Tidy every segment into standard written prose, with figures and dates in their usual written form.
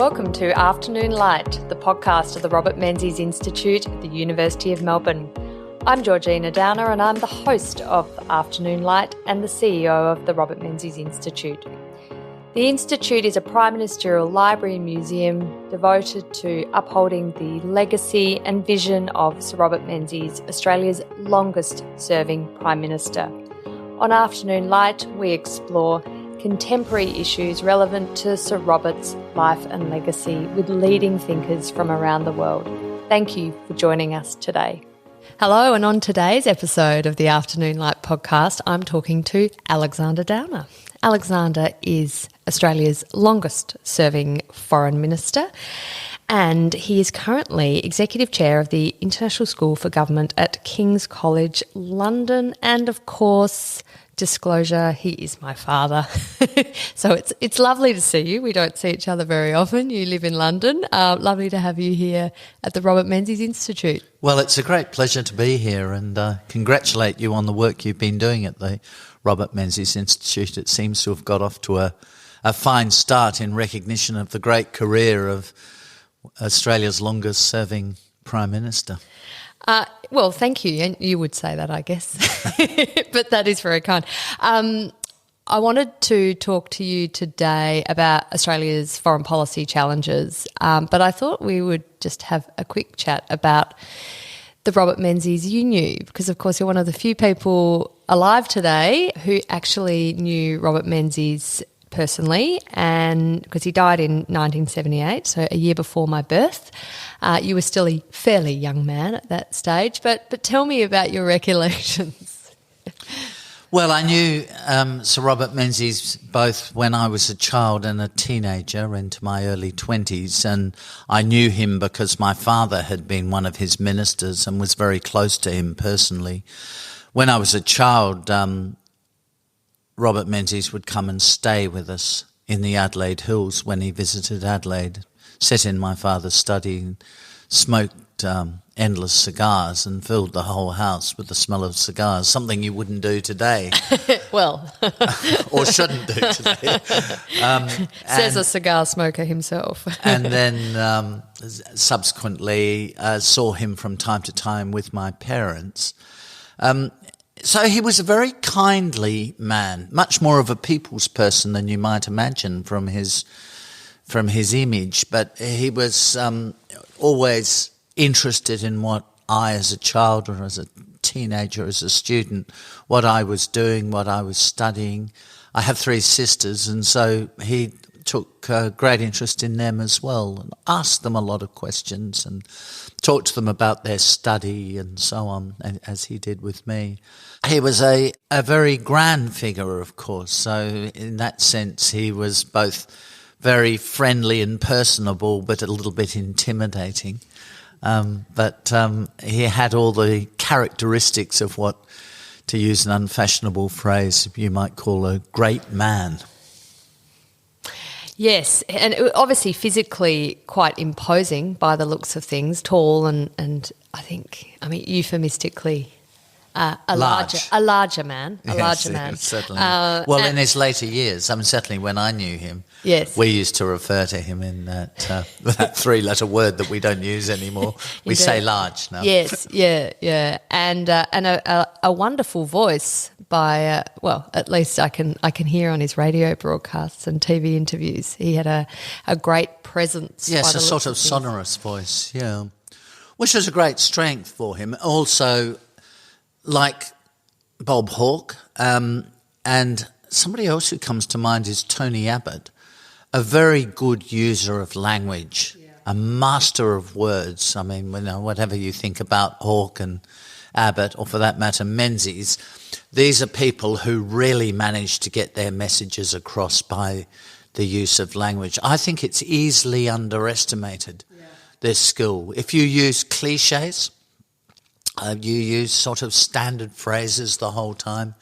Welcome to Afternoon Light, the podcast of the Robert Menzies Institute at the University of Melbourne. I'm Georgina Downer and I'm the host of Afternoon Light and the CEO of the Robert Menzies Institute. The Institute is a prime ministerial library and museum devoted to upholding the legacy and vision of Sir Robert Menzies, Australia's longest-serving Prime Minister. On Afternoon Light, we explore contemporary issues relevant to Sir Robert's life and legacy with leading thinkers from around the world. Thank you for joining us today. Hello, and on today's episode of the Afternoon Light podcast, I'm talking to Alexander Downer. Alexander is Australia's longest-serving Foreign Minister, and he is currently Executive Chair of the International School for Government at King's College London, and of course, disclosure, he is my father. So it's lovely to see you. We don't see each other very often. You live in London. Lovely to have you here at the Robert Menzies Institute. Well, it's a great pleasure to be here and congratulate you on the work you've been doing at the Robert Menzies Institute. It seems to have got off to a fine start in recognition of the great career of Australia's longest-serving Prime Minister. Well, thank you. And you would say that, I guess, but that is very kind. I wanted to talk to you today about Australia's foreign policy challenges, but I thought we would just have a quick chat about the Robert Menzies you knew, because, of course, you're one of the few people alive today who actually knew Robert Menzies personally, and because he died in 1978, so a year before my birth. You were still a fairly young man at that stage, but tell me about your recollections. Well, I knew Sir Robert Menzies both when I was a child and a teenager into my early 20s, and I knew him because my father had been one of his ministers and was very close to him personally. When I was a child, Robert Menzies would come and stay with us in the Adelaide Hills when he visited Adelaide, sit in my father's study and smoked endless cigars and filled the whole house with the smell of cigars, something you wouldn't do today. Well. Or shouldn't do today. Says a cigar smoker himself. And then subsequently saw him from time to time with my parents. So he was a very kindly man, much more of a people's person than you might imagine from his image. But he was always interested in what I, as a child or as a teenager, as a student, what I was doing, what I was studying. I have three sisters, and so he took great interest in them as well and asked them a lot of questions and talked to them about their study and so on, as he did with me. He was a very grand figure, of course, so in that sense he was both very friendly and personable but a little bit intimidating. But he had all the characteristics of what, to use an unfashionable phrase, you might call a great man. Yes, and obviously physically quite imposing by the looks of things, tall and I mean, euphemistically a larger man. Certainly. Well, in his later years, I mean, certainly when I knew him, yes, we used to refer to him in that three-letter word that we don't use anymore. We say large now. Yes, yeah, and a wonderful voice by well, at least I can hear on his radio broadcasts and TV interviews. He had a great presence. Yes, a sort of sonorous voice. Yeah, which was a great strength for him. Also, like Bob Hawke, and somebody else who comes to mind is Tony Abbott, a very good user of language, a master of words. I mean, whatever you think about Hawke and Abbott, or for that matter Menzies, these are people who really manage to get their messages across by the use of language. I think it's easily underestimated, their skill. If you use cliches, you use sort of standard phrases the whole time,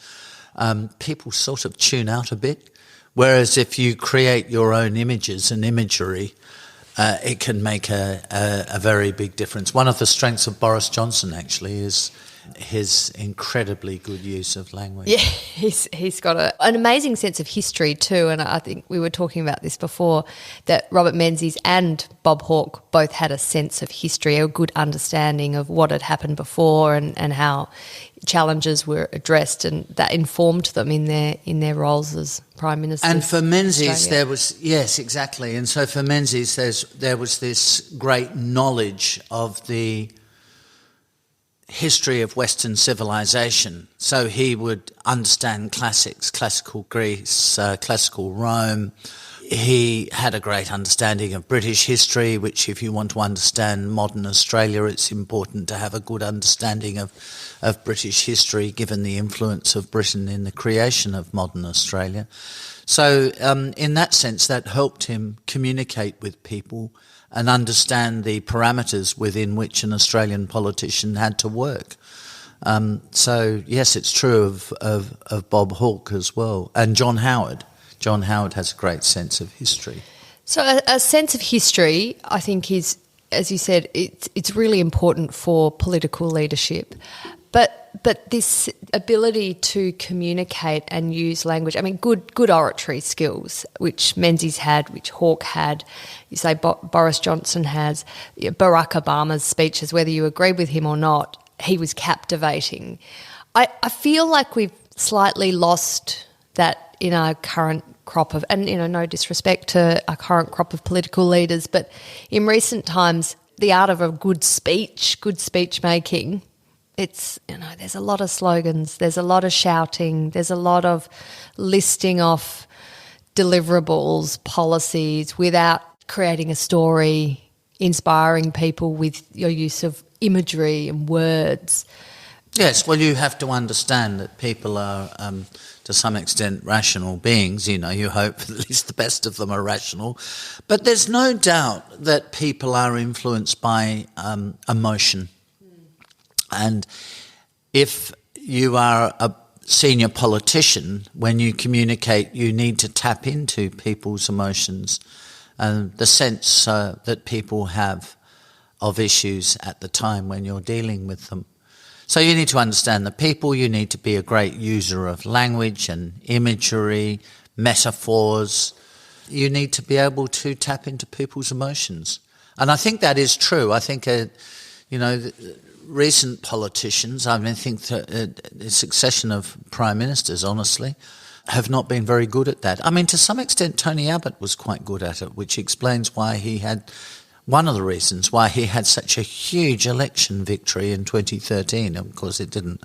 people sort of tune out a bit. Whereas if you create your own images and imagery, it can make a very big difference. One of the strengths of Boris Johnson, actually, is his incredibly good use of language. Yeah, he's got an amazing sense of history too, and I think we were talking about this before, that Robert Menzies and Bob Hawke both had a sense of history, a good understanding of what had happened before and how challenges were addressed, and that informed them in their roles as Prime Minister. And for Menzies, there was, yes, exactly. And so for Menzies, there was this great knowledge of the history of Western civilization. So he would understand classics, classical Greece, classical Rome. He had a great understanding of British history, which if you want to understand modern Australia, it's important to have a good understanding of British history, given the influence of Britain in the creation of modern Australia. So in that sense, that helped him communicate with people and understand the parameters within which an Australian politician had to work. So, yes, it's true of Bob Hawke as well. And John Howard. John Howard has a great sense of history. So a sense of history, I think, is, as you said, it's really important for political leadership. But this ability to communicate and use language, I mean, good oratory skills, which Menzies had, which Hawke had, you say Boris Johnson has, Barack Obama's speeches, whether you agree with him or not, he was captivating. I feel like we've slightly lost that in our current crop of, and no disrespect to our current crop of political leaders, but in recent times, the art of a good speech making, it's, there's a lot of slogans, there's a lot of shouting, there's a lot of listing off deliverables, policies, without creating a story, inspiring people with your use of imagery and words. Yes, well, you have to understand that people are, to some extent, rational beings. You hope at least the best of them are rational. But there's no doubt that people are influenced by emotion. And if you are a senior politician, when you communicate, you need to tap into people's emotions and the sense that people have of issues at the time when you're dealing with them. So you need to understand the people, you need to be a great user of language and imagery, metaphors. You need to be able to tap into people's emotions. And I think that is true. I think, recent politicians, I think the succession of prime ministers, honestly, have not been very good at that. I mean, to some extent, Tony Abbott was quite good at it, which explains why one of the reasons why he had such a huge election victory in 2013. Of course, it didn't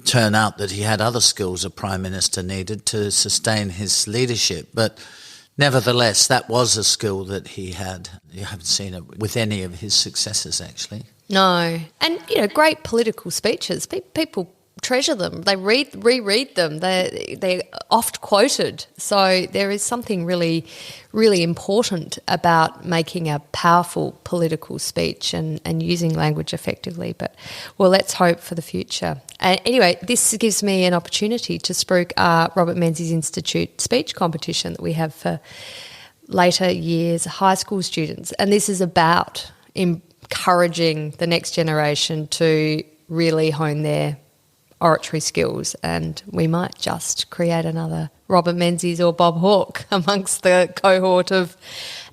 turn out that he had other skills a prime minister needed to sustain his leadership, but nevertheless, that was a skill that he had. You haven't seen it with any of his successors, actually. No. And, great political speeches. People treasure them. They reread them. They're oft quoted. So there is something really, really important about making a powerful political speech and using language effectively. But, well, let's hope for the future. Anyway, this gives me an opportunity to spruik our Robert Menzies Institute speech competition that we have for later years high school students. And this is about encouraging the next generation to really hone their oratory skills, and we might just create another Robert Menzies or Bob Hawke amongst the cohort of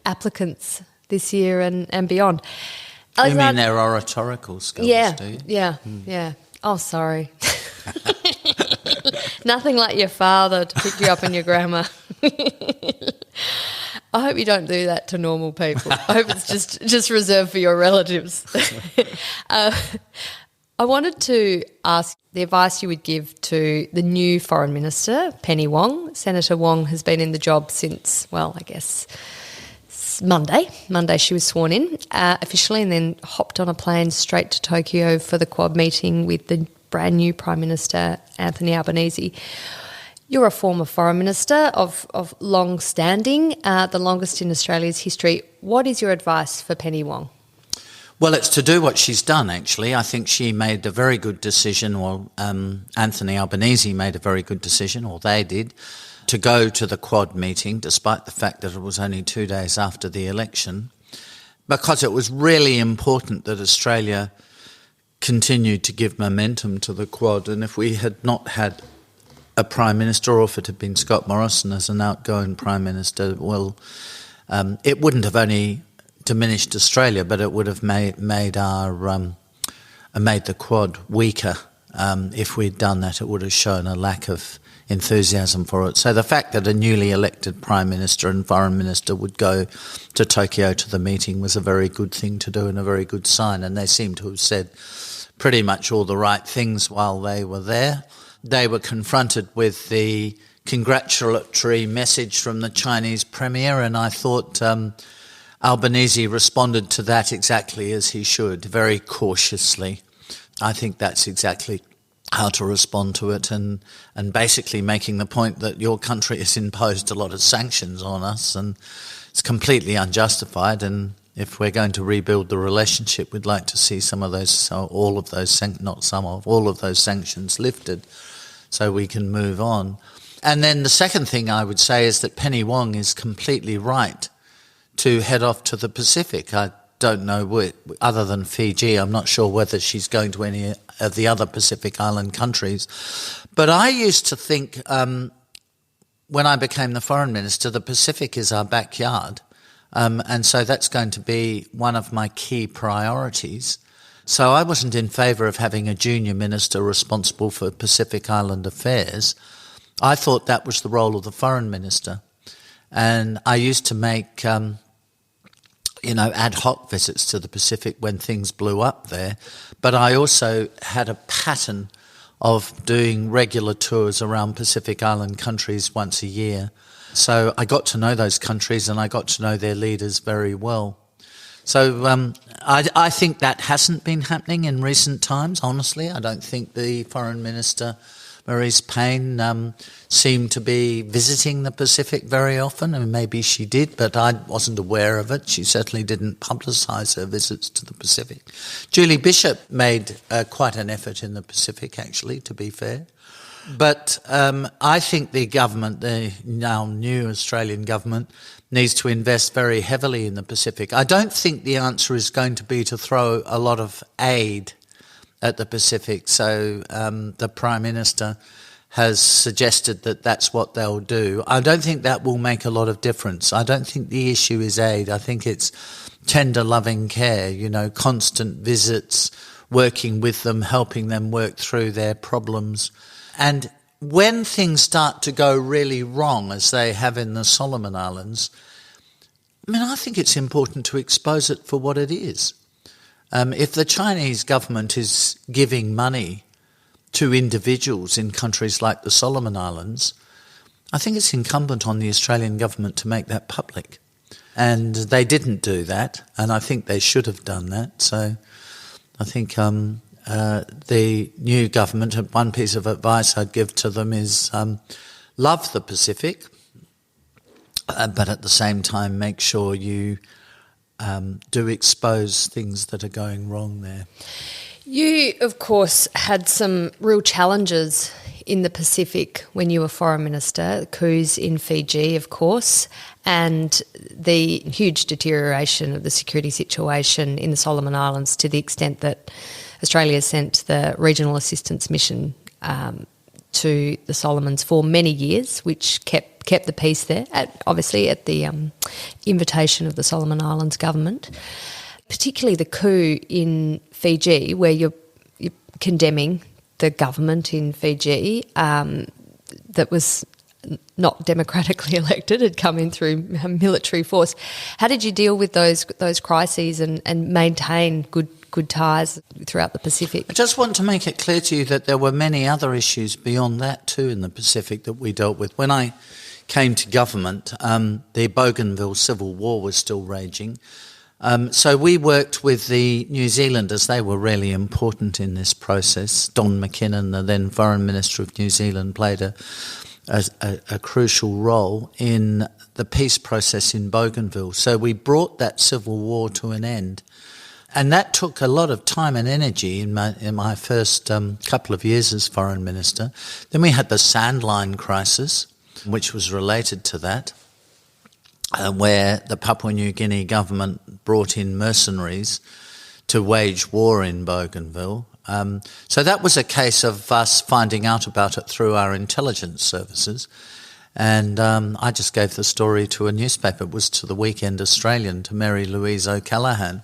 applicants this year and beyond. You mean their oratorical skills, do you? Yeah. Oh, sorry. Nothing like your father to pick you up in your grammar. I hope you don't do that to normal people. I hope it's just reserved for your relatives. I wanted to ask the advice you would give to the new Foreign Minister, Penny Wong. Senator Wong has been in the job since, well, I guess Monday. Monday she was sworn in officially, and then hopped on a plane straight to Tokyo for the Quad meeting with the brand new Prime Minister, Anthony Albanese. You're a former Foreign Minister of long standing, the longest in Australia's history. What is your advice for Penny Wong? Well, it's to do what she's done, actually. I think she made a very good decision, or Anthony Albanese made a very good decision, or they did, to go to the Quad meeting, despite the fact that it was only 2 days after the election, because it was really important that Australia continued to give momentum to the Quad. And if we had not had a Prime Minister, or if it had been Scott Morrison as an outgoing Prime Minister, well, it wouldn't have only diminished Australia, but it would have made the Quad weaker. If we'd done that, it would have shown a lack of enthusiasm for it. So the fact that a newly elected Prime Minister and Foreign Minister would go to Tokyo to the meeting was a very good thing to do and a very good sign. And they seem to have said pretty much all the right things while they were there. They were confronted with the congratulatory message from the Chinese Premier, and I thought Albanese responded to that exactly as he should, very cautiously. I think that's exactly how to respond to it, and basically making the point that your country has imposed a lot of sanctions on us and it's completely unjustified, and if we're going to rebuild the relationship, we'd like to see all of those sanctions lifted so we can move on. And then the second thing I would say is that Penny Wong is completely right to head off to the Pacific. I don't know, other than Fiji, I'm not sure whether she's going to any of the other Pacific Island countries. But I used to think, when I became the Foreign Minister, the Pacific is our backyard. And so that's going to be one of my key priorities. So I wasn't in favour of having a junior minister responsible for Pacific Island affairs. I thought that was the role of the Foreign Minister. And I used to make ad hoc visits to the Pacific when things blew up there. But I also had a pattern of doing regular tours around Pacific Island countries once a year. So I got to know those countries and I got to know their leaders very well. So I think that hasn't been happening in recent times, honestly. I don't think the Foreign Minister, Marise Payne, seemed to be visiting the Pacific very often. I mean, maybe she did, but I wasn't aware of it. She certainly didn't publicise her visits to the Pacific. Julie Bishop made quite an effort in the Pacific, actually, to be fair. But I think the government, the now new Australian government, needs to invest very heavily in the Pacific. I don't think the answer is going to be to throw a lot of aid at the Pacific. So the Prime Minister has suggested that that's what they'll do. I don't think that will make a lot of difference. I don't think the issue is aid. I think it's tender, loving care, constant visits, working with them, helping them work through their problems. And when things start to go really wrong, as they have in the Solomon Islands, I think it's important to expose it for what it is. If the Chinese government is giving money to individuals in countries like the Solomon Islands, I think it's incumbent on the Australian government to make that public. And they didn't do that, and I think they should have done that. So I think the new government, one piece of advice I'd give to them is love the Pacific, but at the same time make sure you do expose things that are going wrong there. You, of course, had some real challenges in the Pacific when you were Foreign Minister, coups in Fiji, of course, and the huge deterioration of the security situation in the Solomon Islands to the extent that Australia sent the Regional Assistance Mission to the Solomons for many years, which kept the peace there, obviously at the invitation of the Solomon Islands government. Particularly the coup in Fiji, where you're condemning the government in Fiji that was not democratically elected, had come in through military force. How did you deal with those crises and maintain good ties throughout the Pacific? I just want to make it clear to you that there were many other issues beyond that too in the Pacific that we dealt with. When I came to government, the Bougainville Civil War was still raging. So we worked with the New Zealanders. They were really important in this process. Don McKinnon, the then Foreign Minister of New Zealand, played a crucial role in the peace process in Bougainville. So we brought that civil war to an end. And that took a lot of time and energy in my first couple of years as Foreign Minister. Then we had the Sandline crisis, which was related to that, where the Papua New Guinea government brought in mercenaries to wage war in Bougainville. So that was a case of us finding out about it through our intelligence services. And I just gave the story to a newspaper. It was to the Weekend Australian, to Mary Louise O'Callaghan.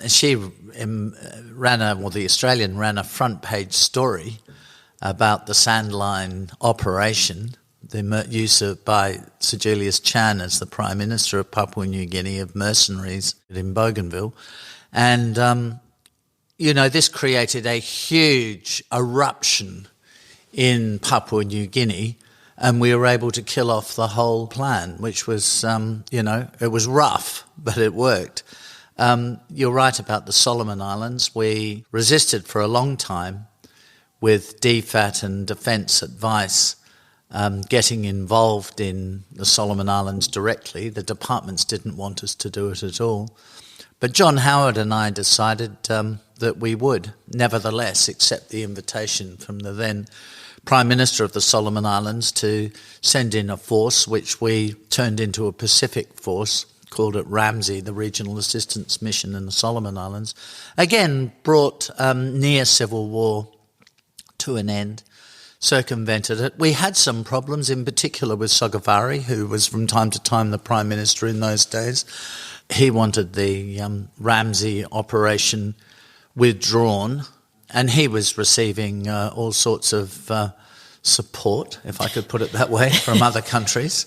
She the Australian ran a front page story about the Sandline operation, the use by Sir Julius Chan as the Prime Minister of Papua New Guinea of mercenaries in Bougainville. And, this created a huge eruption in Papua New Guinea, and we were able to kill off the whole plan, which was, it was rough, but it worked. You're right about the Solomon Islands. We resisted for a long time with DFAT and Defence Advice getting involved in the Solomon Islands directly. The departments didn't want us to do it at all. But John Howard and I decided that we would, nevertheless, accept the invitation from the then Prime Minister of the Solomon Islands to send in a force, which we turned into a Pacific force, called it RAMSI, the Regional Assistance Mission in the Solomon Islands. Again, brought near civil war to an end, circumvented it. We had some problems, in particular with Sogavari, who was from time to time the Prime Minister in those days. He wanted the RAMSI operation withdrawn, and he was receiving all sorts of support, if I could put it that way, from other countries.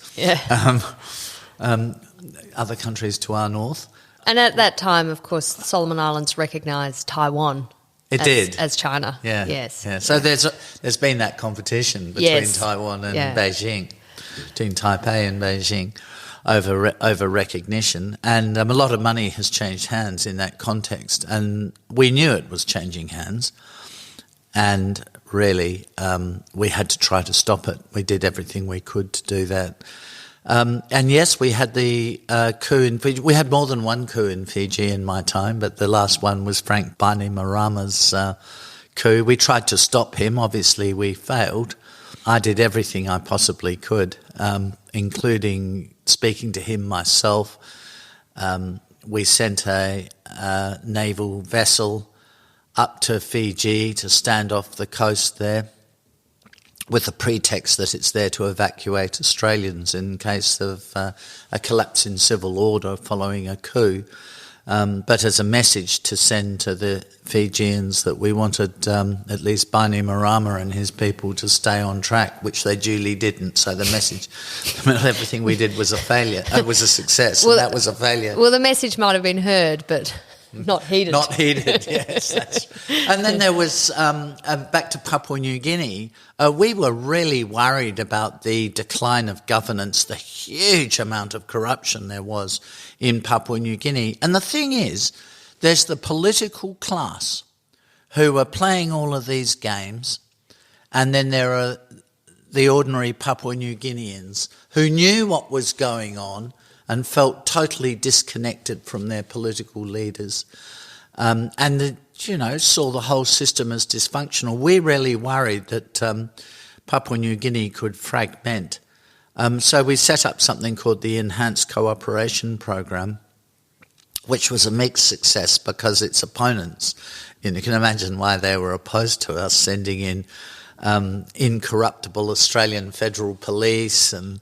Other countries to our north. And at that time, of course, the Solomon Islands recognised Taiwan as China. Yeah. Yes. Yeah. So there's been that competition between Taiwan and Beijing, between Taipei and Beijing, over recognition. And a lot of money has changed hands in that context. And we knew it was changing hands. And really, we had to try to stop it. We did everything we could to do that. And yes, we had the coup in Fiji. We had more than one coup in Fiji in my time, but the last one was Frank Bainimarama's coup. We tried to stop him. Obviously, we failed. I did everything I possibly could, including speaking to him myself. We sent a naval vessel up to Fiji to stand off the coast there, with the pretext that it's there to evacuate Australians in case of a collapse in civil order following a coup, but as a message to send to the Fijians that we wanted at least Bainimarama and his people to stay on track, which they duly didn't. So the message, everything we did was a failure. It was a success, and that was a failure. Well, the message might have been heard, but not heeded. Not heeded, yes. And then there was, back to Papua New Guinea, we were really worried about the decline of governance, the huge amount of corruption there was in Papua New Guinea. And the thing is, there's the political class who are playing all of these games, and then there are the ordinary Papua New Guineans who knew what was going on and felt totally disconnected from their political leaders, and saw the whole system as dysfunctional. We're really worried that Papua New Guinea could fragment. So we set up something called the Enhanced Cooperation Program, which was a mixed success because its opponents, you can imagine why they were opposed to us sending in incorruptible Australian Federal Police and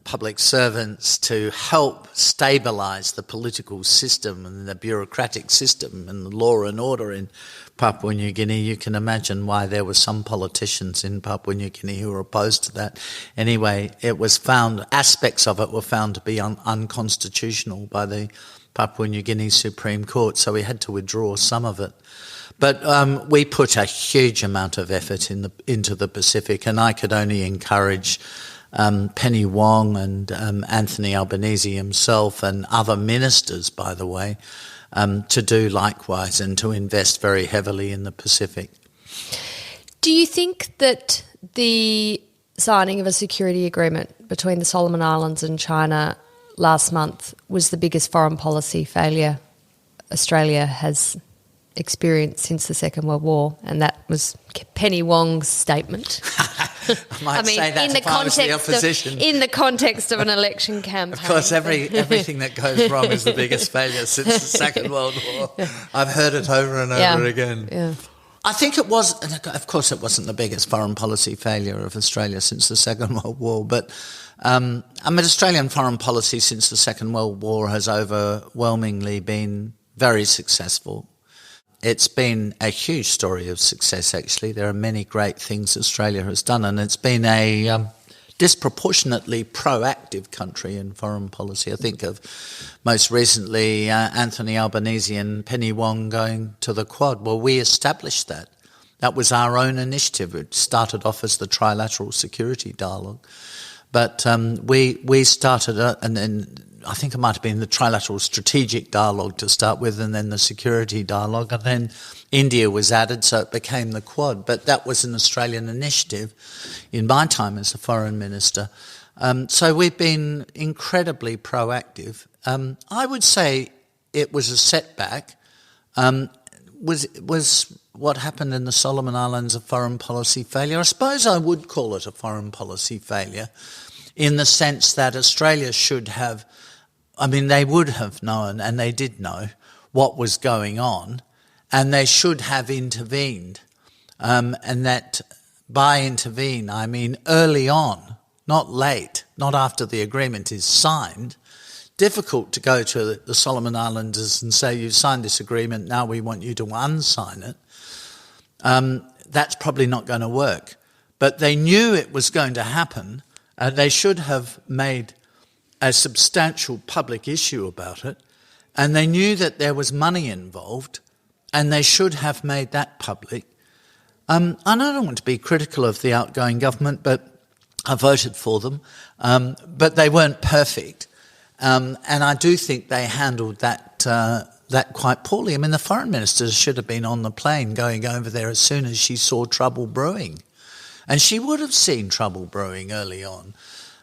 public servants to help stabilise the political system and the bureaucratic system and the law and order in Papua New Guinea. You can imagine why there were some politicians in Papua New Guinea who were opposed to that. Anyway, it was found, aspects of it were found to be unconstitutional by the Papua New Guinea Supreme Court, so we had to withdraw some of it. But we put a huge amount of effort into the Pacific, and I could only encourage Penny Wong and Anthony Albanese himself and other ministers, by the way, to do likewise and to invest very heavily in the Pacific. Do you think that the signing of a security agreement between the Solomon Islands and China last month was the biggest foreign policy failure Australia has experienced since the Second World War? And that was Penny Wong's statement. I might say that if I was the opposition. In the context of an election campaign. Of course, everything that goes wrong is the biggest failure since the Second World War. I've heard it over and over again. Yeah. I think it was, of course it wasn't the biggest foreign policy failure of Australia since the Second World War, but Australian foreign policy since the Second World War has overwhelmingly been very successful. It's been a huge story of success, actually. There are many great things Australia has done, and it's been a disproportionately proactive country in foreign policy. I think of most recently Anthony Albanese and Penny Wong going to the Quad. Well, we established that. That was our own initiative. It started off as the Trilateral Security Dialogue. But we started and then I think it might have been the Trilateral Strategic Dialogue to start with, and then the Security Dialogue, and then India was added, so it became the Quad. But that was an Australian initiative in my time as a foreign minister. So we've been incredibly proactive. I would say it was a setback. Was what happened in the Solomon Islands a foreign policy failure? I suppose I would call it a foreign policy failure in the sense that Australia should have, they would have known, and they did know, what was going on, and they should have intervened. And that by intervene, I mean early on, not late, not after the agreement is signed. Difficult to go to the Solomon Islanders and say, you've signed this agreement, now we want you to unsign it. That's probably not going to work. But they knew it was going to happen. They should have made a substantial public issue about it, and they knew that there was money involved, and they should have made that public. And I don't want to be critical of the outgoing government, but I voted for them, but they weren't perfect, and I do think they handled that quite poorly. The foreign minister should have been on the plane going over there as soon as she saw trouble brewing. And she would have seen trouble brewing early on,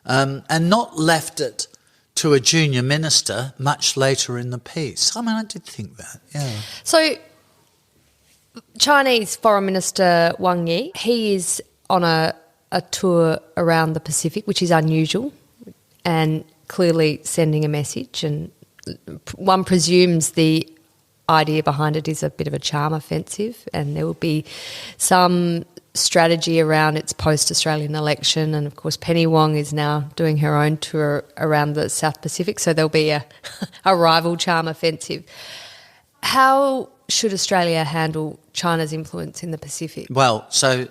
and not left it to a junior minister much later in the piece. I did think that, yeah. So, Chinese Foreign Minister Wang Yi, he is on a tour around the Pacific, which is unusual, and clearly sending a message. And one presumes the idea behind it is a bit of a charm offensive, and there will be some strategy around its post-Australian election, and of course Penny Wong is now doing her own tour around the South Pacific, so there'll be a rival charm offensive. How should Australia handle China's influence in the Pacific? Well, so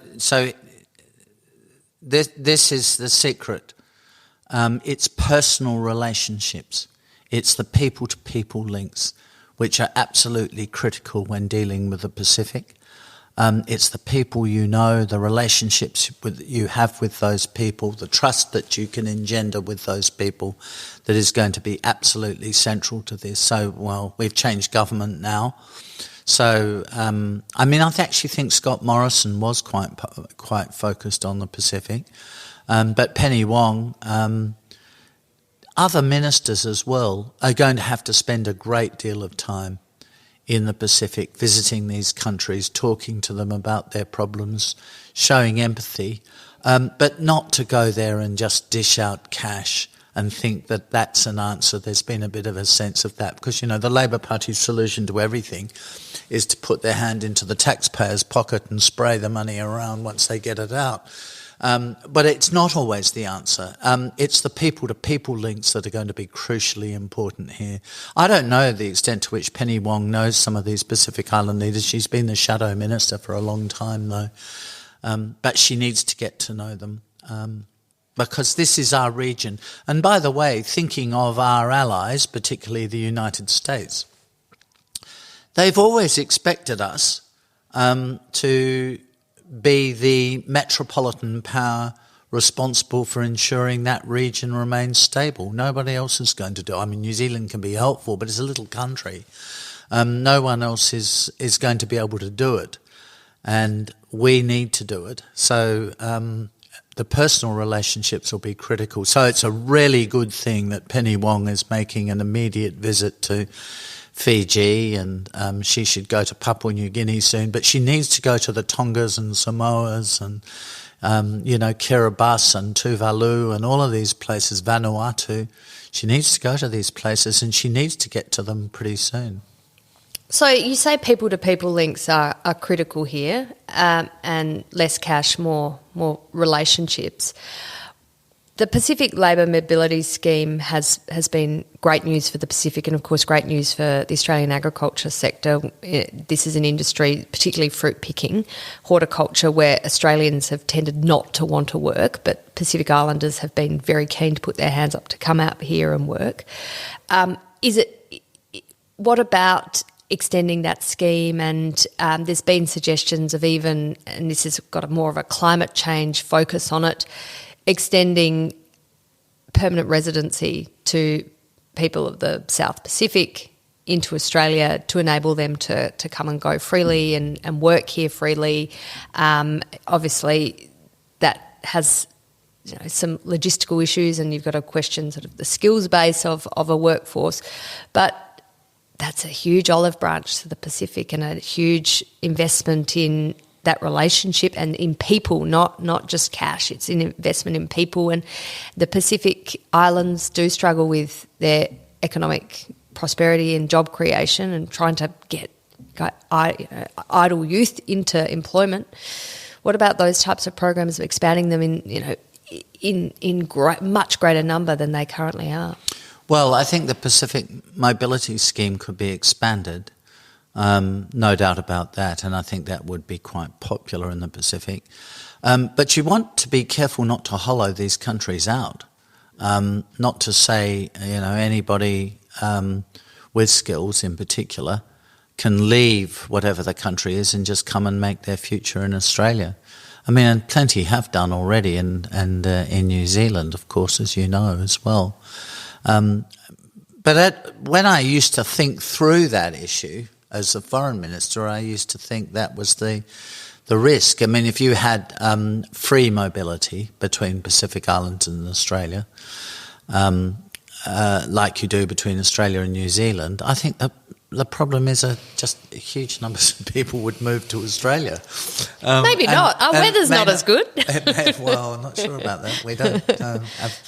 this is the secret. It's personal relationships. It's the people-to-people links, which are absolutely critical when dealing with the Pacific. It's the people you know, the relationships you have with those people, the trust that you can engender with those people that is going to be absolutely central to this. So, well, we've changed government now. So, I actually think Scott Morrison was quite focused on the Pacific. But Penny Wong, other ministers as well, are going to have to spend a great deal of time in the Pacific, visiting these countries, talking to them about their problems, showing empathy, but not to go there and just dish out cash and think that that's an answer. There's been a bit of a sense of that because, the Labor Party's solution to everything is to put their hand into the taxpayer's pocket and spray the money around once they get it out. But it's not always the answer. It's the people-to-people links that are going to be crucially important here. I don't know the extent to which Penny Wong knows some of these Pacific Island leaders. She's been the shadow minister for a long time, though. But she needs to get to know them because this is our region. And by the way, thinking of our allies, particularly the United States, they've always expected us to be the metropolitan power responsible for ensuring that region remains stable. Nobody else is going to do it. New Zealand can be helpful, but it's a little country. No one else is going to be able to do it, and we need to do it. So the personal relationships will be critical. So it's a really good thing that Penny Wong is making an immediate visit to Fiji, and she should go to Papua New Guinea soon, but she needs to go to the Tongas and Samoas and Kiribati and Tuvalu and all of these places, Vanuatu. She needs to go to these places and she needs to get to them pretty soon. So you say people-to-people links are critical here, and less cash, more relationships. The Pacific Labour Mobility Scheme has been great news for the Pacific and, of course, great news for the Australian agriculture sector. This is an industry, particularly fruit picking, horticulture, where Australians have tended not to want to work, but Pacific Islanders have been very keen to put their hands up to come out here and work. What about extending that scheme? And there's been suggestions of even, and this has got more of a climate change focus on it, extending permanent residency to people of the South Pacific into Australia to enable them to come and go freely and work here freely. Obviously, that has some logistical issues, and you've got to question sort of the skills base of a workforce. But that's a huge olive branch to the Pacific and a huge investment in that relationship and in people, not just cash. It's an investment in people, and the Pacific Islands do struggle with their economic prosperity and job creation and trying to get idle youth into employment. What about those types of programs of expanding them in much greater number than they currently are? Well, I think the Pacific Mobility Scheme could be expanded, no doubt about that, and I think that would be quite popular in the Pacific. But you want to be careful not to hollow these countries out, not to say, anybody with skills in particular can leave whatever the country is and just come and make their future in Australia. I mean, and plenty have done already, and in New Zealand, of course, as you know, as well. But when I used to think through that issue as a foreign minister, I used to think that was the risk. I mean, if you had free mobility between Pacific Islands and Australia, like you do between Australia and New Zealand, I think the problem is just huge numbers of people would move to Australia. Maybe not. Our weather's not as good. Well, I'm not sure about that. We don't have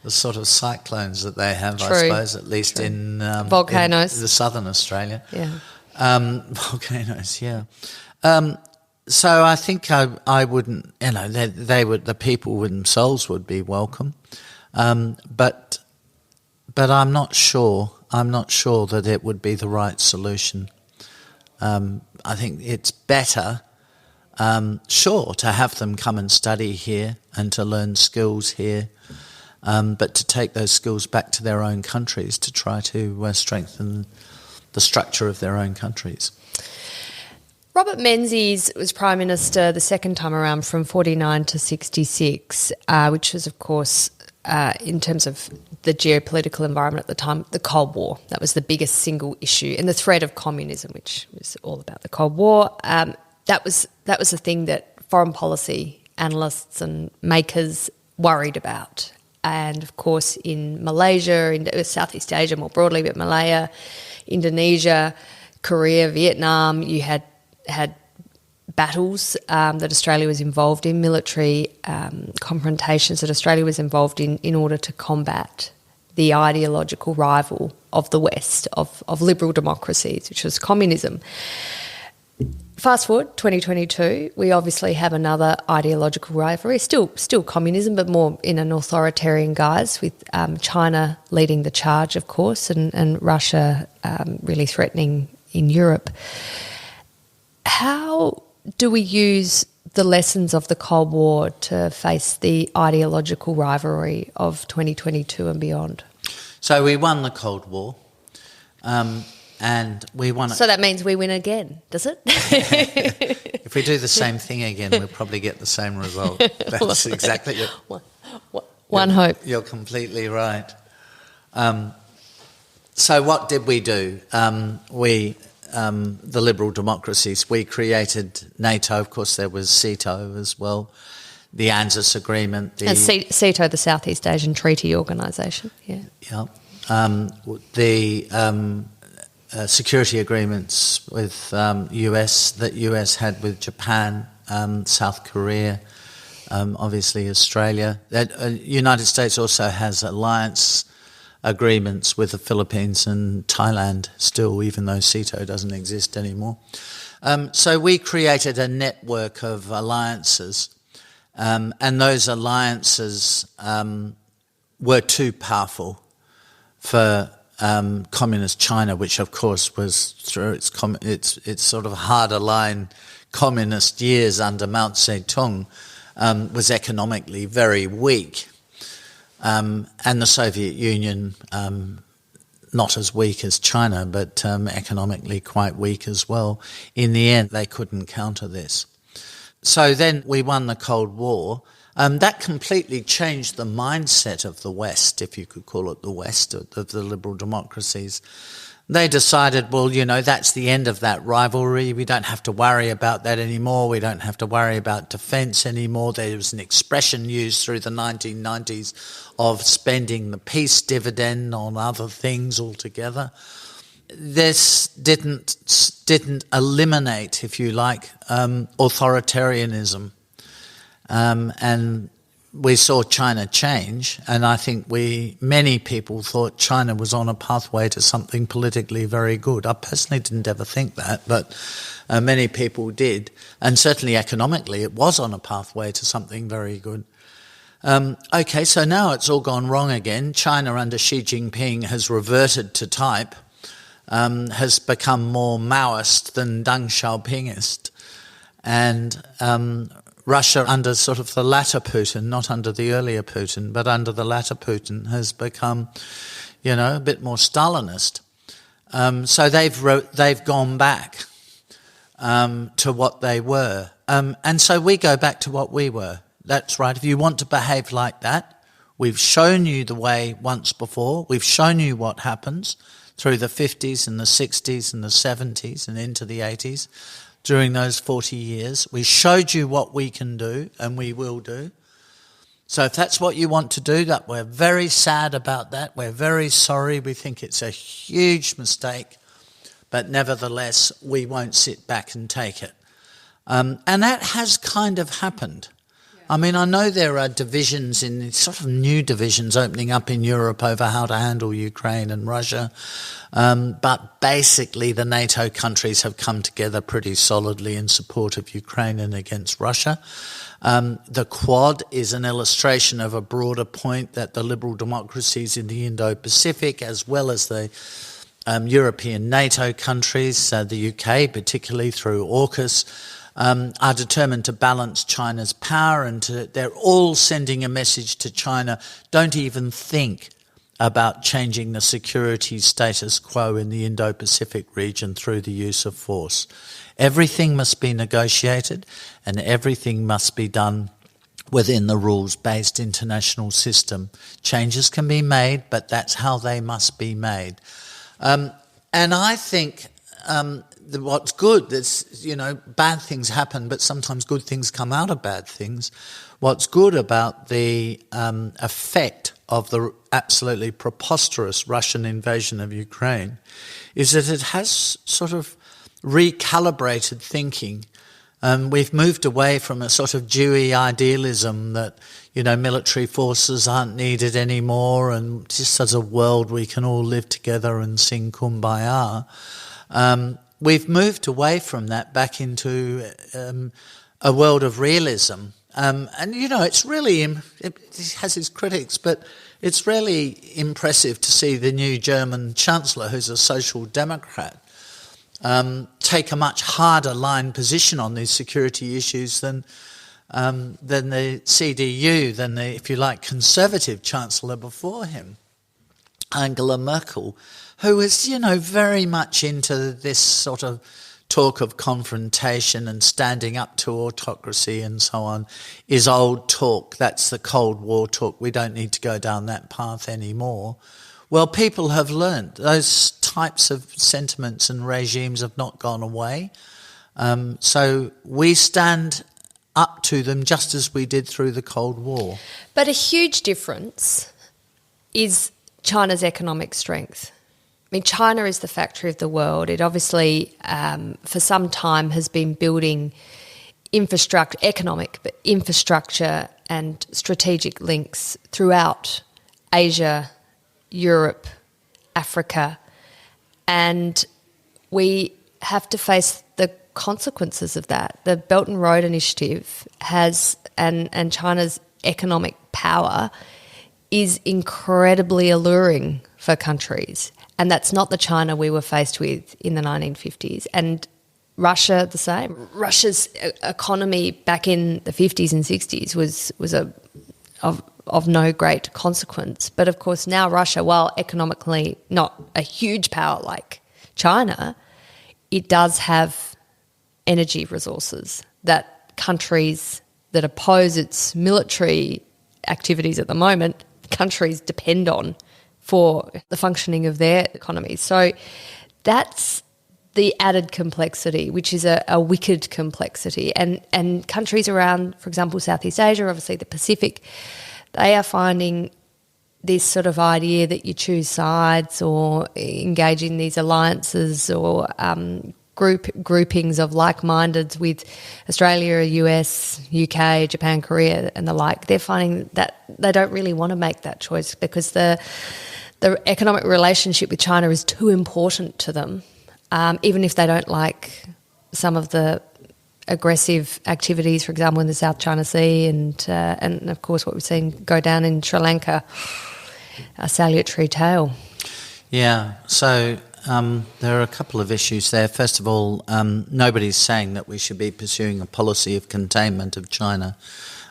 the sort of cyclones that they have, True. I suppose, at least in volcanoes, in the southern Australia. Yeah, volcanoes. Yeah. So I think I wouldn't. They would. The people themselves would be welcome, but I'm not sure. I'm not sure that it would be the right solution. I think it's better, to have them come and study here and to learn skills here. But to take those skills back to their own countries to try to strengthen the structure of their own countries. Robert Menzies was Prime Minister the second time around from 49 to 66, which was, of course, in terms of the geopolitical environment at the time, the Cold War. That was the biggest single issue, and the threat of communism, which was all about the Cold War. That was the thing that foreign policy analysts and makers worried about. And, of course, in Malaysia, in Southeast Asia more broadly, but Malaya, Indonesia, Korea, Vietnam, you had battles that Australia was involved in, military confrontations that Australia was involved in order to combat the ideological rival of the West, of liberal democracies, which was communism. Fast forward, 2022, we obviously have another ideological rivalry, still communism, but more in an authoritarian guise, with China leading the charge, of course, and Russia really threatening in Europe. How do we use the lessons of the Cold War to face the ideological rivalry of 2022 and beyond? So we won the Cold War. And we won it. So that means we win again, does it? If we do the same thing again, we'll probably get the same result. That's exactly it. One hope. You're completely right. So what did we do? The liberal democracies, we created NATO. Of course, there was SEATO as well, the ANZUS agreement. And SEATO, the Southeast Asian Treaty Organisation. Yeah. The security agreements with US that US had with Japan, South Korea, obviously Australia. United States also has alliance agreements with the Philippines and Thailand still, even though CETO doesn't exist anymore. So we created a network of alliances, and those alliances were too powerful for communist China, which of course was through its sort of harder line communist years under Mao Zedong, was economically very weak. And the Soviet Union, not as weak as China, but economically quite weak as well. In the end, they couldn't counter this. So then we won the Cold War. That completely changed the mindset of the West, if you could call it the West, of the liberal democracies. They decided, well, that's the end of that rivalry. We don't have to worry about that anymore. We don't have to worry about defence anymore. There was an expression used through the 1990s of spending the peace dividend on other things altogether. This didn't eliminate, if you like, authoritarianism. And we saw China change, and I think many people thought China was on a pathway to something politically very good. I personally didn't ever think that, but many people did. And certainly economically, it was on a pathway to something very good. Okay, so now it's all gone wrong again. China under Xi Jinping has reverted to type, has become more Maoist than Deng Xiaopingist. And Russia under sort of the latter Putin, not under the earlier Putin, but under the latter Putin, has become, a bit more Stalinist. So they've gone back to what they were. And so we go back to what we were. That's right. If you want to behave like that, we've shown you the way once before. We've shown you what happens through the 50s and the 60s and the 70s and into the 80s. During those 40 years, we showed you what we can do and we will do. So if that's what you want to do, that we're very sad about that. We're very sorry. We think it's a huge mistake, but nevertheless, we won't sit back and take it. And that has kind of happened. I mean, I know there are divisions sort of new divisions opening up in Europe over how to handle Ukraine and Russia. But basically the NATO countries have come together pretty solidly in support of Ukraine and against Russia. The Quad is an illustration of a broader point that the liberal democracies in the Indo-Pacific, as well as the European NATO countries, the UK particularly through AUKUS, are determined to balance China's power, and they're all sending a message to China: don't even think about changing the security status quo in the Indo-Pacific region through the use of force. Everything must be negotiated and everything must be done within the rules-based international system. Changes can be made, but that's how they must be made. And I think what's good is, bad things happen, but sometimes good things come out of bad things. What's good about the effect of the absolutely preposterous Russian invasion of Ukraine is that it has sort of recalibrated thinking. We've moved away from a sort of Dewey idealism that, military forces aren't needed anymore, and just as a world we can all live together and sing Kumbaya. We've moved away from that back into a world of realism. And, it's really, it has its critics, but it's really impressive to see the new German Chancellor, who's a social democrat, take a much harder line position on these security issues than the CDU, than the, if you like, conservative Chancellor before him, Angela Merkel, who was, very much into this sort of talk of confrontation and standing up to autocracy and so on is old talk. That's the Cold War talk. We don't need to go down that path anymore. Well, people have learned. Those types of sentiments and regimes have not gone away. So we stand up to them just as we did through the Cold War. But a huge difference is China's economic strength. I mean, China is the factory of the world. It obviously, for some time, has been building infrastructure and strategic links throughout Asia, Europe, Africa, and we have to face the consequences of that. The Belt and Road Initiative has, and China's economic power is incredibly alluring for countries, and that's not the China we were faced with in the 1950s. And Russia, the same. Russia's economy back in the 50s and 60s was of no great consequence. But of course now Russia, while economically not a huge power like China, it does have energy resources that countries that oppose its military activities at the moment, countries depend on for the functioning of their economies. So that's the added complexity, which is a wicked complexity. And countries around, for example, Southeast Asia, obviously the Pacific, they are finding this sort of idea that you choose sides or engage in these alliances or groupings of like-mindeds with Australia, US, UK, Japan, Korea and the like. They're finding that they don't really want to make that choice because the economic relationship with China is too important to them. Even if they don't like some of the aggressive activities, for example, in the South China Sea and of course what we've seen go down in Sri Lanka, a salutary tale. Yeah, so there are a couple of issues there. First of all, nobody's saying that we should be pursuing a policy of containment of China,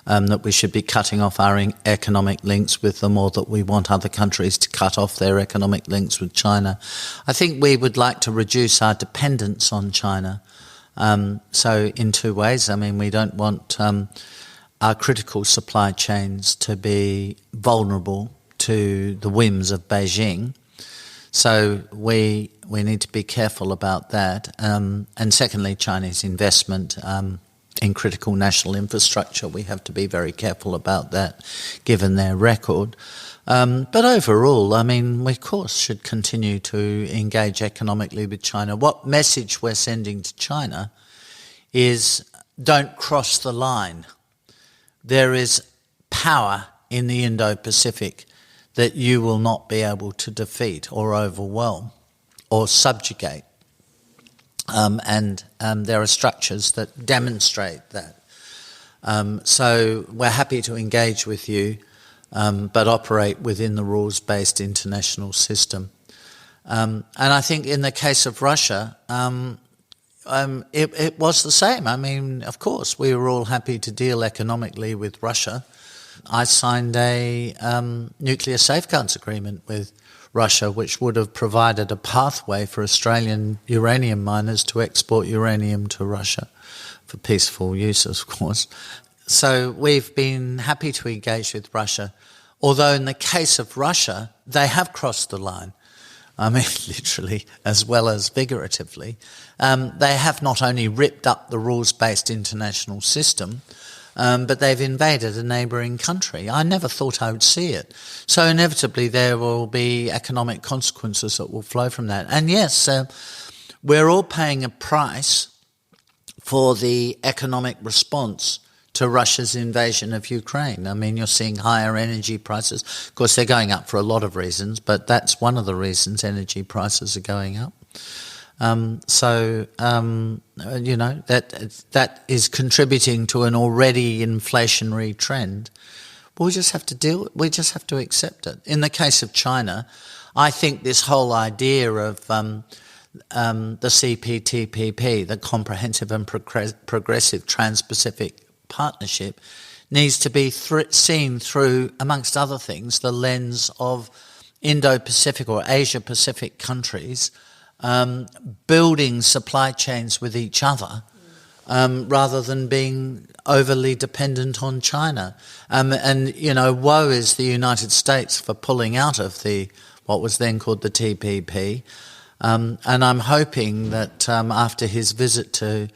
that we should be cutting off our economic links with them, or that we want other countries to cut off their economic links with China. I think we would like to reduce our dependence on China. So in two ways. I mean, we don't want our critical supply chains to be vulnerable to the whims of Beijing. So we need to be careful about that. And secondly, Chinese investment in critical national infrastructure. We have to be very careful about that, given their record. But overall, I mean, we of course should continue to engage economically with China. What message we're sending to China is don't cross the line. There is power in the Indo-Pacific that you will not be able to defeat or overwhelm or subjugate. And there are structures that demonstrate that. So we're happy to engage with you, but operate within the rules-based international system. And I think in the case of Russia, it was the same. I mean, of course, we were all happy to deal economically with Russia. I signed a nuclear safeguards agreement with Russia, which would have provided a pathway for Australian uranium miners to export uranium to Russia for peaceful use, of course. So we've been happy to engage with Russia, although in the case of Russia, they have crossed the line. I mean, literally, as well as figuratively. They have not only ripped up the rules-based international system, but they've invaded a neighbouring country. I never thought I would see it. So inevitably there will be economic consequences that will flow from that. And yes, we're all paying a price for the economic response to Russia's invasion of Ukraine. I mean, you're seeing higher energy prices. Of course, they're going up for a lot of reasons, but that's one of the reasons energy prices are going up. You know, that is contributing to an already inflationary trend. But we just have to accept it. In the case of China, I think this whole idea of the CPTPP, the Comprehensive and Progressive Trans-Pacific Partnership, needs to be seen through, amongst other things, the lens of Indo-Pacific or Asia-Pacific countries building supply chains with each other rather than being overly dependent on China. And, you know, woe is the United States for pulling out of what was then called the TPP. And I'm hoping that after his visit to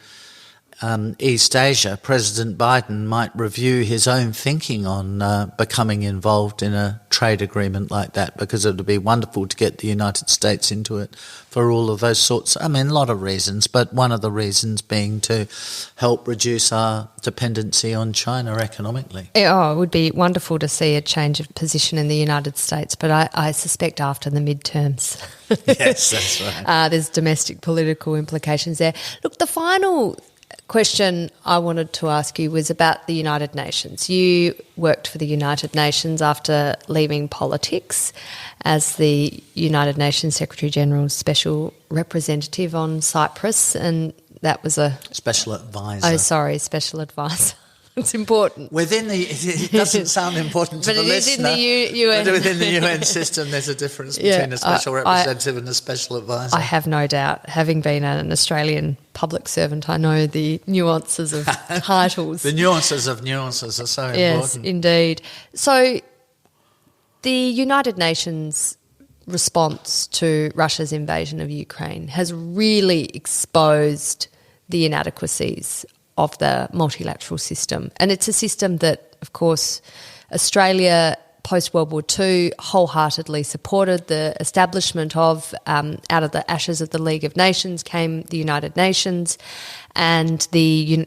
East Asia, President Biden might review his own thinking on becoming involved in a trade agreement like that, because it would be wonderful to get the United States into it for all of those sorts. I mean, a lot of reasons, but one of the reasons being to help reduce our dependency on China economically. Oh, it would be wonderful to see a change of position in the United States, but I suspect after the midterms. Yes, that's right. There's domestic political implications there. Look, the final question I wanted to ask you was about the United Nations. You worked for the United Nations after leaving politics as the United Nations Secretary-General's special representative on Cyprus, and that was a... Special advisor. Oh, sorry, special advisor. It's important. It doesn't sound important to the listener. But within the UN system, there's a difference between a special representative and a special advisor. I have no doubt. Having been an Australian public servant, I know the nuances of titles. The nuances of nuances are so important. Yes, indeed. So the United Nations response to Russia's invasion of Ukraine has really exposed the inadequacies of the multilateral system. And it's a system that, of course, Australia post-World War II wholeheartedly supported the establishment of. Out of the ashes of the League of Nations came the United Nations, and the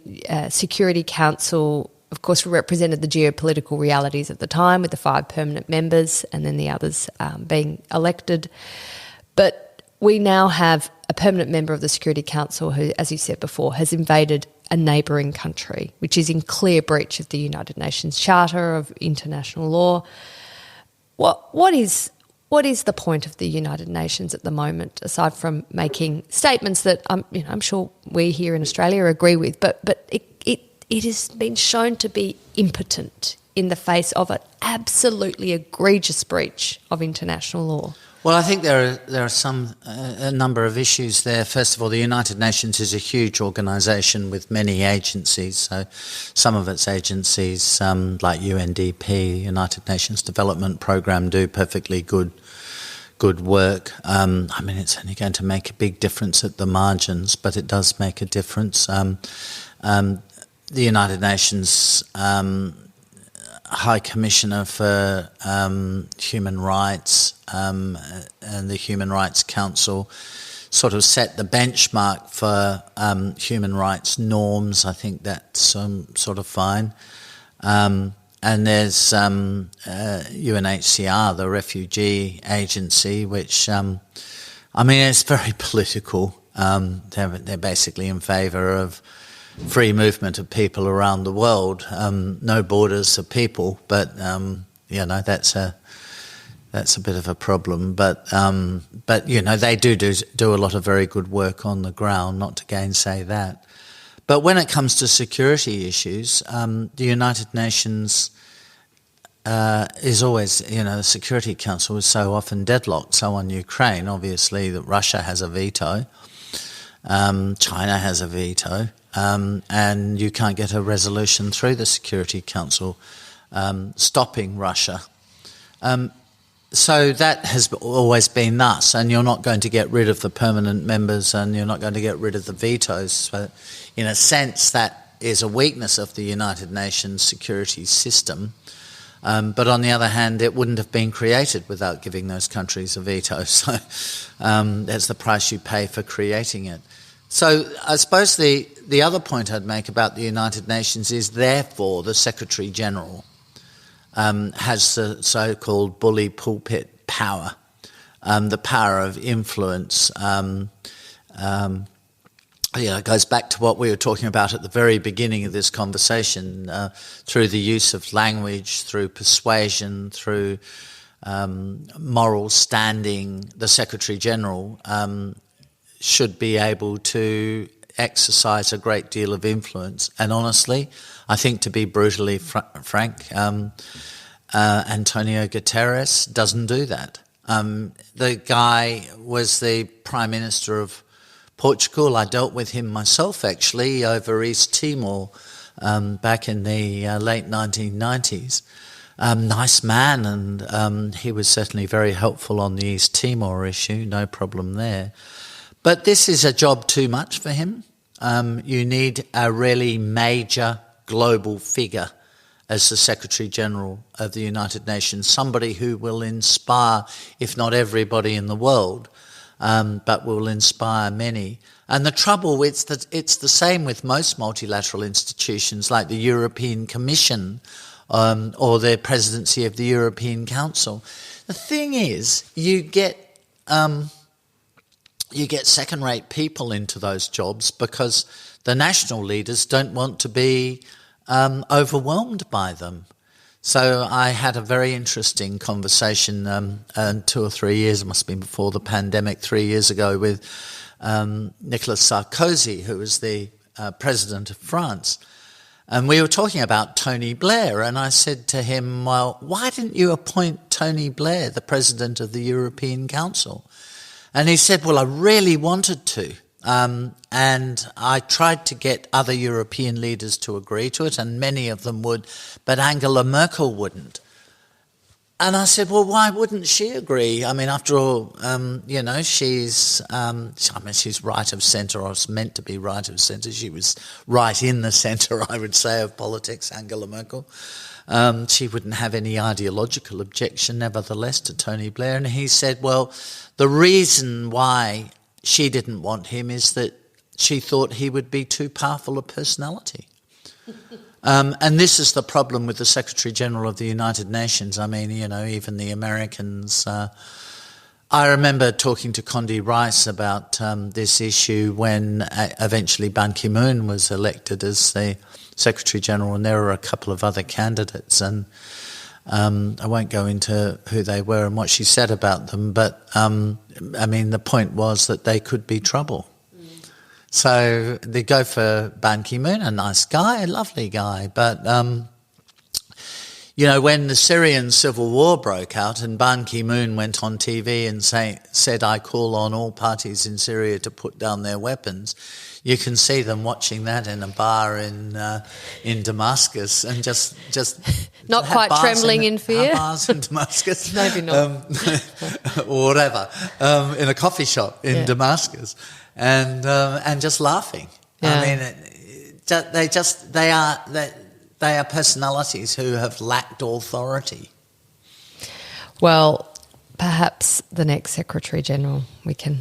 Security Council, of course, represented the geopolitical realities at the time, with the 5 permanent members and then the others being elected. But we now have a permanent member of the Security Council who, as you said before, has invaded a neighbouring country, which is in clear breach of the United Nations Charter of international law. What is the point of the United Nations at the moment, aside from making statements that I'm sure we here in Australia agree with, but it has been shown to be impotent in the face of an absolutely egregious breach of international law? Well, I think there are a number of issues there. First of all, the United Nations is a huge organisation with many agencies. So some of its agencies, like UNDP, United Nations Development Programme, do perfectly good work. I mean, it's only going to make a big difference at the margins, but it does make a difference. The United Nations High Commissioner for Human Rights and the Human Rights Council sort of set the benchmark for human rights norms. I think that's sort of fine. And there's UNHCR, the refugee agency, which, it's very political. They're basically in favour of free movement of people around the world, no borders of people, but that's a bit of a problem. But they do a lot of very good work on the ground, not to gainsay that. But when it comes to security issues, the United Nations is always, the Security Council is so often deadlocked. So on Ukraine, obviously, that Russia has a veto, China has a veto. And you can't get a resolution through the Security Council stopping Russia. So that has always been thus, and you're not going to get rid of the permanent members and you're not going to get rid of the vetoes. So in a sense, that is a weakness of the United Nations security system. But on the other hand, it wouldn't have been created without giving those countries a veto. So that's the price you pay for creating it. So I suppose the other point I'd make about the United Nations is, therefore, the Secretary-General has the so-called bully pulpit power, the power of influence. It goes back to what we were talking about at the very beginning of this conversation, through the use of language, through persuasion, through moral standing. The Secretary-General should be able to exercise a great deal of influence. And honestly, I think, to be brutally frank, Antonio Guterres doesn't do that. The guy was the Prime Minister of Portugal. I dealt with him myself, actually, over East Timor back in the late 1990s. Nice man, and he was certainly very helpful on the East Timor issue, no problem there. But this is a job too much for him. you need a really major global figure as the Secretary-General of the United Nations, somebody who will inspire, if not everybody in the world, but will inspire many. And the trouble, it's the same with most multilateral institutions like the European Commission or the presidency of the European Council. The thing is, you get second-rate people into those jobs because the national leaders don't want to be overwhelmed by them. So I had a very interesting conversation 2 or 3 years, it must have been before the pandemic, 3 years ago, with Nicolas Sarkozy, who was the president of France. And we were talking about Tony Blair, and I said to him, well, why didn't you appoint Tony Blair, the president of the European Council? And he said, well, I really wanted to. And I tried to get other European leaders to agree to it, and many of them would, but Angela Merkel wouldn't. And I said, well, why wouldn't she agree? I mean, after all, she's right of centre, or is meant to be right of centre. She was right in the centre, I would say, of politics, Angela Merkel. She wouldn't have any ideological objection, nevertheless, to Tony Blair. And he said, well, the reason why she didn't want him is that she thought he would be too powerful a personality. And this is the problem with the Secretary-General of the United Nations. I mean, even the Americans. I remember talking to Condi Rice about this issue when eventually Ban Ki-moon was elected as the Secretary-General, and there were a couple of other candidates. And I won't go into who they were and what she said about them, but the point was that they could be trouble. So they go for Ban Ki-moon, a nice guy, a lovely guy, but when the Syrian civil war broke out and Ban Ki-moon went on TV and said, I call on all parties in Syria to put down their weapons, you can see them watching that in a bar in Damascus and just not quite trembling in fear. Bars in Damascus, maybe not, or whatever, in a coffee shop in Damascus, and just laughing. Yeah. I mean, they are personalities who have lacked authority. Well, perhaps the next Secretary-General we can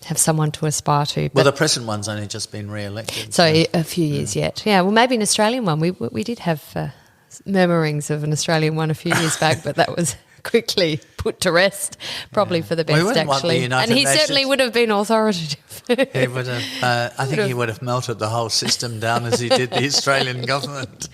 have someone to aspire to. Well, the present one's only just been re-elected. So a few years yet. Yeah, well, maybe an Australian one. We did have murmurings of an Australian one a few years back, but that was quickly put to rest, probably for the best, actually. And he certainly would have been authoritative. He would have. I think he would have melted the whole system down as he did the Australian government.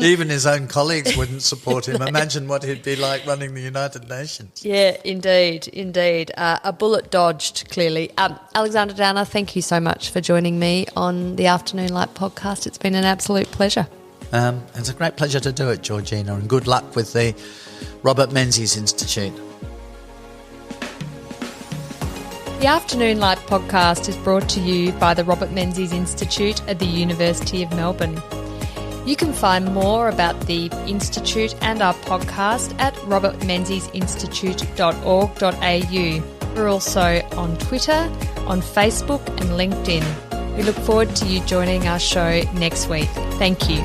Even his own colleagues wouldn't support him. Imagine what he'd be like running the United Nations. Yeah, indeed. A bullet dodged, clearly. Alexander Downer, thank you so much for joining me on the Afternoon Light podcast. It's been an absolute pleasure. It's a great pleasure to do it, Georgina, and good luck with the Robert Menzies Institute. The Afternoon Light podcast is brought to you by the Robert Menzies Institute at the University of Melbourne. You can find more about the Institute and our podcast at robertmenziesinstitute.org.au. We're also on Twitter, on Facebook and LinkedIn. We look forward to you joining our show next week. Thank you.